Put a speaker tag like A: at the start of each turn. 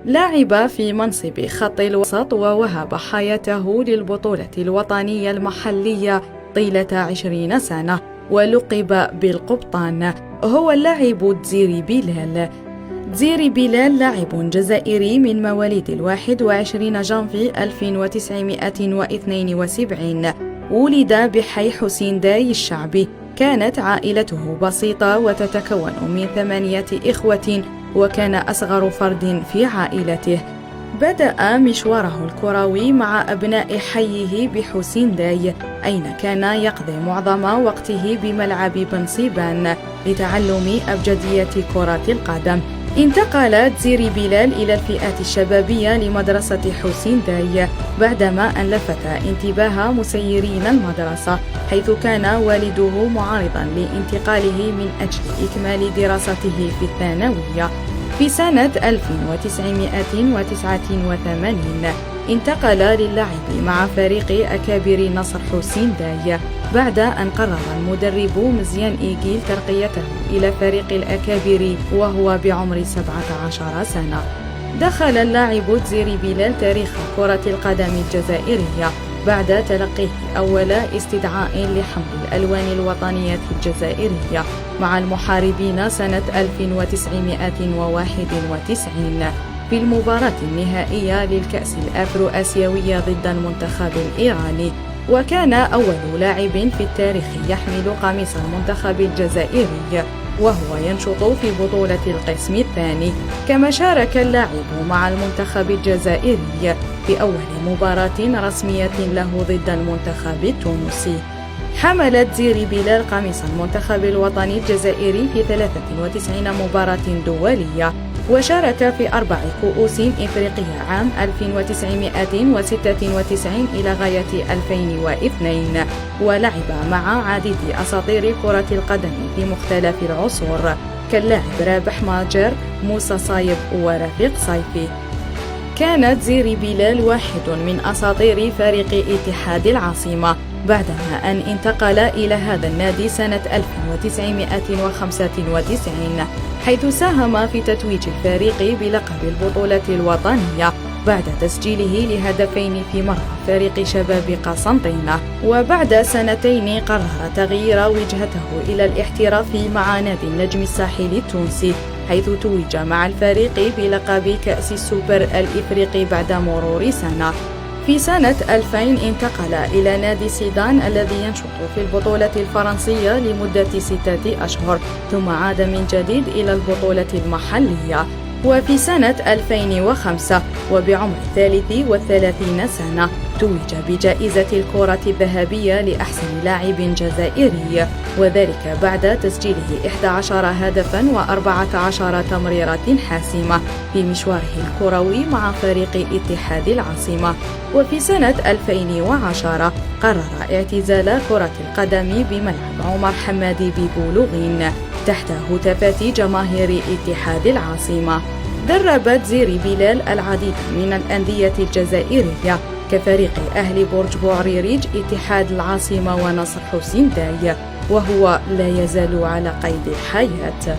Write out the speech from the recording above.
A: لعب في منصب خط الوسط ووهب حياته للبطولة الوطنية المحلية طيلة 20 سنة، ولقب بالقبطان. هو اللاعب دزيري بلال. دزيري بلال لاعب جزائري من مواليد 21 جانفي 1972. ولد بحي حسين داي الشعبي. كانت عائلته بسيطة وتتكون من 8 إخوة، وكان أصغر فرد في عائلته. بدأ مشواره الكروي مع أبناء حيه بحسين داي، أين كان يقضي معظم وقته بملعب بن صيبان لتعلم أبجدية كرة القدم. انتقل دزيري بلال إلى الفئات الشبابية لمدرسة حسين داي بعدما أن لفت انتباه مسيرين المدرسة، حيث كان والده معارضا لانتقاله من أجل إكمال دراسته في الثانوية. في سنة 1989 انتقل للعب مع فريق أكابر نصر حسين داي بعد أن قرر المدرب مزيان إيجيل ترقيته إلى فريق الأكابر وهو بعمر 17 سنة. دخل اللاعب دزيري بلال تاريخ كرة القدم الجزائرية بعد تلقيه أول استدعاء لحمل الألوان الوطنية الجزائرية مع المحاربين سنة 1991 في المباراة النهائية للكأس الأفرو آسيوية ضد المنتخب الإيراني، وكان أول لاعب في التاريخ يحمل قميص المنتخب الجزائري وهو ينشط في بطولة القسم الثاني. كما شارك اللاعب مع المنتخب الجزائري في أول مباراة رسمية له ضد المنتخب التونسي. حمل دزيري بلال قميص المنتخب الوطني الجزائري في 93 مباراة دولية، وشارك في 4 كؤوس إفريقية عام 1996 إلى غاية 2002، ولعب مع عديد أساطير كرة القدم في مختلف العصور كاللاعب رابح ماجر، موسى صايب ورفيق صيفي. كان دزيري بلال واحد من أساطير فريق اتحاد العاصمة بعدما أن انتقل إلى هذا النادي سنة 1995، حيث ساهم في تتويج الفريق بلقب البطولة الوطنية بعد تسجيله لهدفين في مرمى فريق شباب قسنطينة. وبعد 2 سنين قرر تغيير وجهته إلى الاحتراف مع نادي النجم الساحلي التونسي، حيث توج مع الفريق بلقب كأس السوبر الإفريقي بعد مرور سنة. في سنة 2000 انتقل إلى نادي سيدان الذي ينشط في البطولة الفرنسية لمدة 6 أشهر، ثم عاد من جديد إلى البطولة المحلية. وفي سنة 2005 وبعمر 33 سنة توج بجائزة الكرة الذهبية لأحسن لاعب جزائري، وذلك بعد تسجيله 11 هدفا و14 تمريرة حاسمة في مشواره الكروي مع فريق اتحاد العاصمة. وفي سنة 2010 قرر اعتزال كرة القدم بملعب عمر حمادي ببولوغين تحت هتافات جماهير اتحاد العاصمة. درب دزيري بلال العديد من الأندية الجزائرية كفريق أهلي برج بوعريريج، اتحاد العاصمة ونصر حسين داي، وهو لا يزال على قيد الحياة.